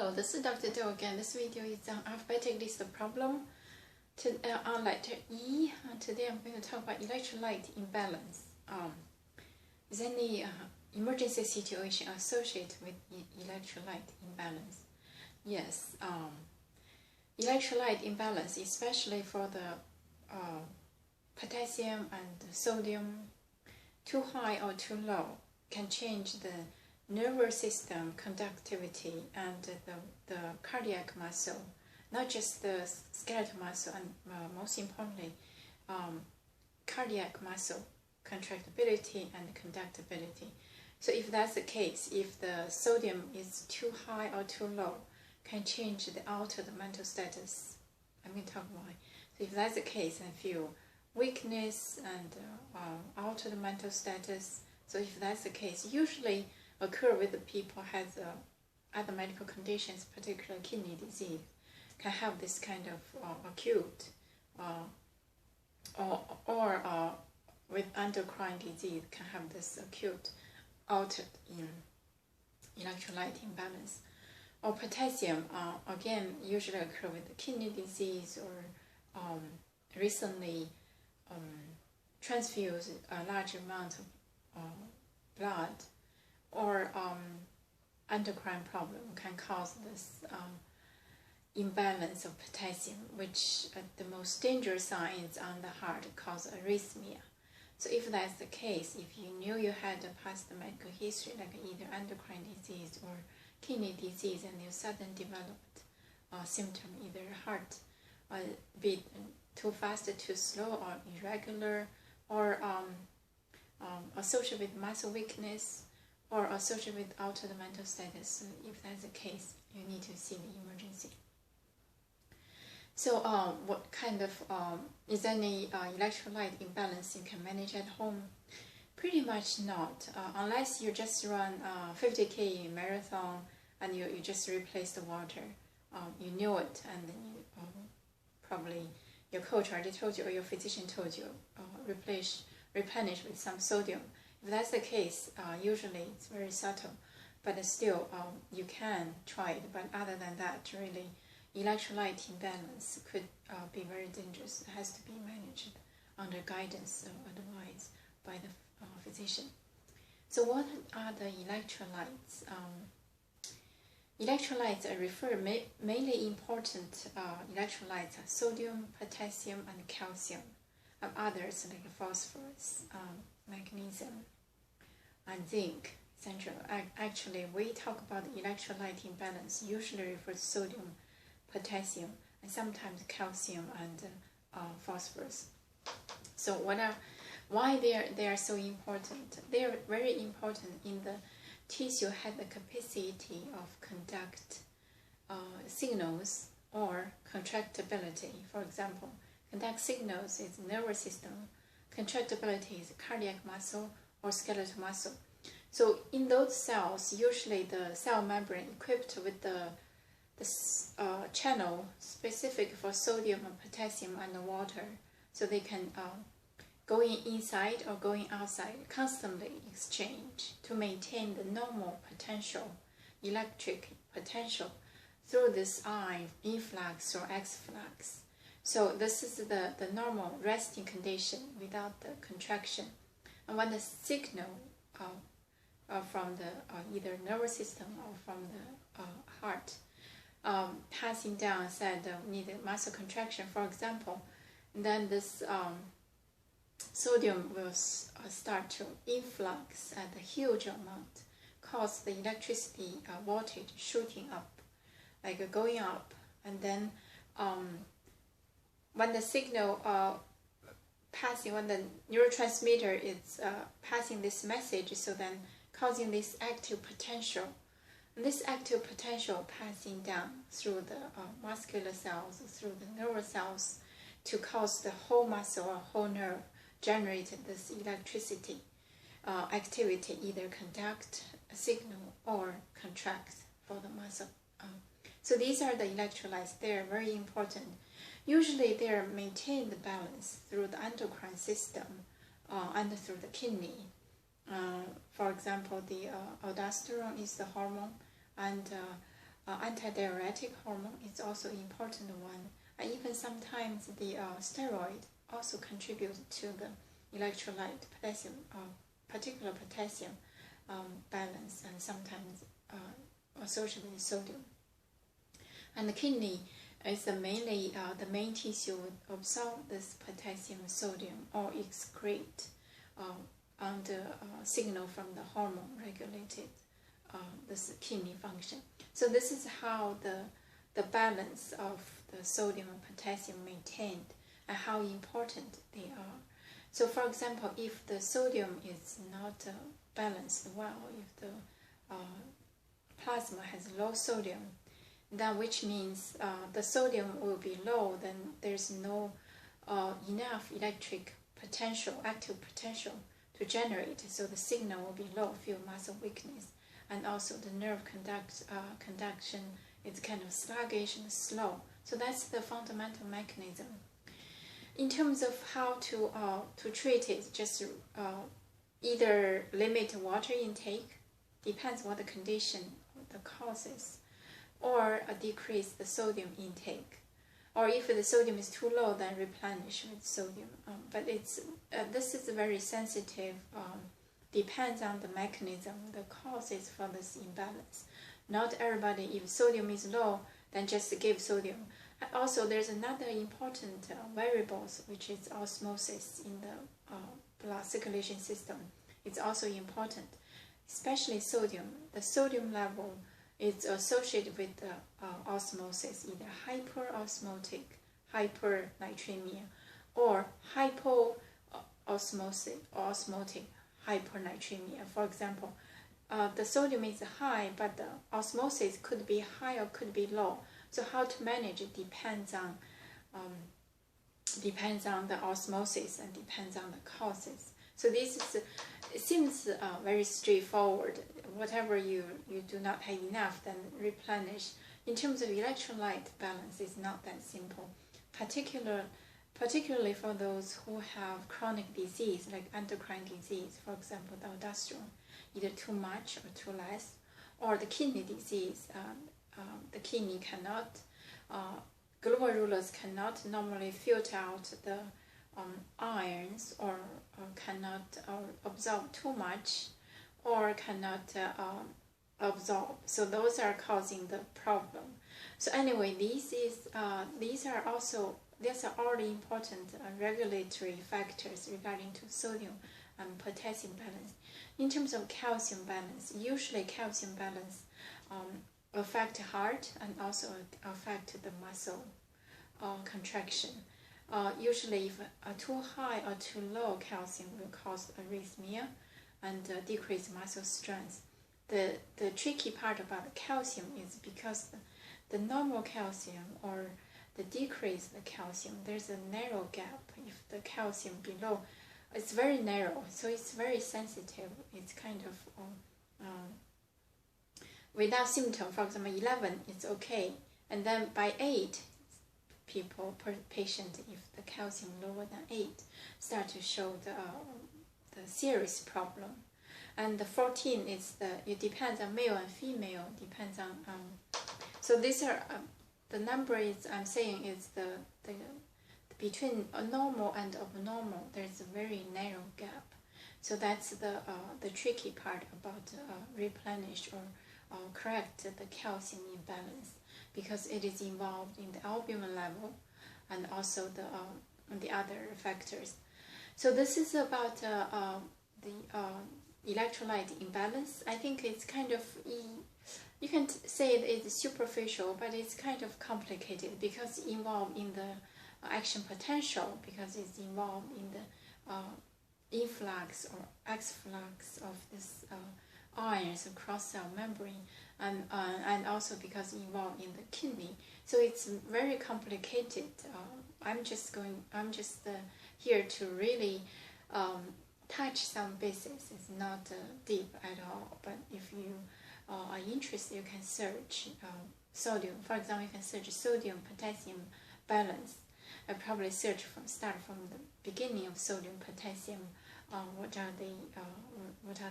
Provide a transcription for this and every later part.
Hello, this is Dr. Do again. This video is on alphabetic list problem on letter E. Today I'm going to talk about electrolyte imbalance. Is there any emergency situation associated with electrolyte imbalance? Yes, electrolyte imbalance, especially for the potassium and sodium, too high or too low, can change the nervous system conductivity and the cardiac muscle, not just the skeletal muscle, and most importantly, cardiac muscle contractibility and conductibility. So if that's the case, if the sodium is too high or too low, can change the altered mental status. I'm going to talk why. So if that's the case, I feel weakness and altered mental status. So if that's the case, usually occur with the people has other medical conditions, particularly kidney disease, can have this kind of acute or with endocrine disease can have this acute altered electrolyte imbalance. Or potassium, again, usually occur with the kidney disease or recently transfused a large amount of blood, or endocrine problem can cause this imbalance of potassium, which the most dangerous signs on the heart cause arrhythmia. So if that's the case, if you knew you had a past medical history, like either endocrine disease or kidney disease, and you suddenly developed symptom, either heart beat too fast, too slow, or irregular, or associated with muscle weakness, or associated with altered mental status. So if that's the case, you need to see the emergency. So what kind of, is there any electrolyte imbalance you can manage at home? Pretty much not, unless you just run 50K marathon and you just replace the water. You knew it, and then you probably your coach already told you, or your physician told you, replenish with some sodium. If that's the case, usually it's very subtle, but still you can try it. But other than that, really, electrolyte imbalance could be very dangerous. It has to be managed under guidance or advice by the physician. So what are the electrolytes? Electrolytes refer mainly important electrolytes are sodium, potassium, and calcium, and others like phosphorus, magnesium, and zinc, essential. Actually, we talk about electrolyte imbalance, usually refers to sodium, potassium, and sometimes calcium and phosphorus. So why they are so important? They are very important in the tissue has the capacity of conduct signals or contractibility. For example, conduct signals is nervous system, contractibility is cardiac muscle or skeletal muscle. So in those cells, usually the cell membrane equipped with the channel specific for sodium and potassium and water, so they can going inside or going outside, constantly exchange to maintain the normal potential, electric potential through this I influx or exflux. So this is the normal resting condition without the contraction. And when the signal from the either nervous system or from the heart passing down said need a muscle contraction, for example, then this sodium will start to influx at a huge amount, cause the electricity voltage shooting up, like going up, and then when the signal passing, when the neurotransmitter is passing this message, so then causing this active potential, and this active potential passing down through the muscular cells, through the nervous cells, to cause the whole muscle or whole nerve generate this electricity activity, either conduct a signal or contract for the muscle. So these are the electrolytes. They are very important. Usually they are maintained balance through the endocrine system and through the kidney. For example, the aldosterone is the hormone, and antidiuretic hormone is also an important one. And even sometimes the steroid also contribute to the electrolyte potassium, particular potassium balance, and sometimes associated with sodium. And the kidney is mainly the main tissue would absorb this potassium, sodium, or excrete on the signal from the hormone regulated this kidney function. So this is how the balance of the sodium and potassium maintained, and how important they are. So for example, if the sodium is not balanced well, if the plasma has low sodium, then which means the sodium will be low, then there's no enough electric potential, active potential to generate, so the signal will be low, feel muscle weakness, and also the nerve conduction is kind of sluggish and slow. So that's the fundamental mechanism. In terms of how to treat it, just either limit water intake, depends what the condition, the causes, or decrease the sodium intake. Or if the sodium is too low, then replenish with sodium. But this is very sensitive, depends on the mechanism, the causes for this imbalance. Not everybody, if sodium is low, then just give sodium. And also, there's another important variables, which is osmosis in the blood circulation system. It's also important, especially sodium. The sodium level is associated with osmosis, either hyperosmotic, hypernatremia, or hypoosmotic, osmotic hypernatremia. For example, the sodium is high, but the osmosis could be high or could be low. So how to manage it depends on the osmosis and depends on the causes. So this is, it seems very straightforward. Whatever you do not have enough, then replenish. In terms of electrolyte balance, is not that simple. Particularly for those who have chronic disease, like endocrine disease, for example, the aldosterone, either too much or too less, or the kidney disease. The kidney cannot, glomerulus cannot normally filter out the ions, or cannot absorb too much, or cannot absorb. So those are causing the problem. So anyway, these are already important regulatory factors regarding to sodium and potassium balance. In terms of calcium balance, usually calcium balance affect heart and also affect the muscle contraction. Usually if too high or too low calcium will cause arrhythmia and decrease muscle strength. The tricky part about the calcium is because the normal calcium or the decrease the calcium, there's a narrow gap. If the calcium below, it's very narrow, so it's very sensitive. It's kind of without symptom. For example, 11 it's okay, and then by 8 patient, if the calcium lower than 8, start to show the serious problem. And the 14 is it depends on male and female, depends on so these are the number is I'm saying is the between a normal and abnormal, there's a very narrow gap. So that's the tricky part about replenish or correct the calcium imbalance, because it is involved in the albumin level and also the other factors. So this is about the electrolyte imbalance. I think it's kind of, you can say it's superficial, but it's kind of complicated because it's involved in the action potential, because it's involved in the influx or exflux of this ions across cell membrane, and also because involved in the kidney. So it's very complicated. I'm just here to really touch some bases. It's not deep at all, but if you are interested, you can search sodium. For example, you can search sodium potassium balance. I probably start from the beginning of sodium potassium. What are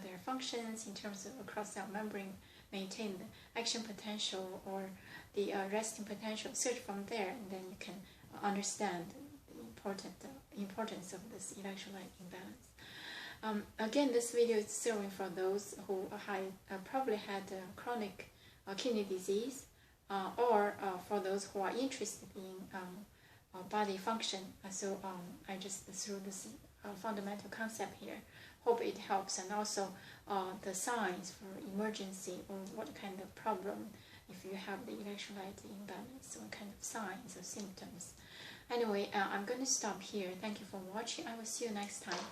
their functions in terms of across cell membrane maintain the action potential or the resting potential. Search from there, and then you can understand the importance of this electrolyte imbalance. Again, this video is serving for those who probably had chronic kidney disease, or for those who are interested in body function. So I just threw this fundamental concept here. Hope it helps, and also the signs for emergency, or what kind of problem if you have the electrolyte imbalance, what kind of signs or symptoms. Anyway, I'm going to stop here. Thank you for watching. I will see you next time.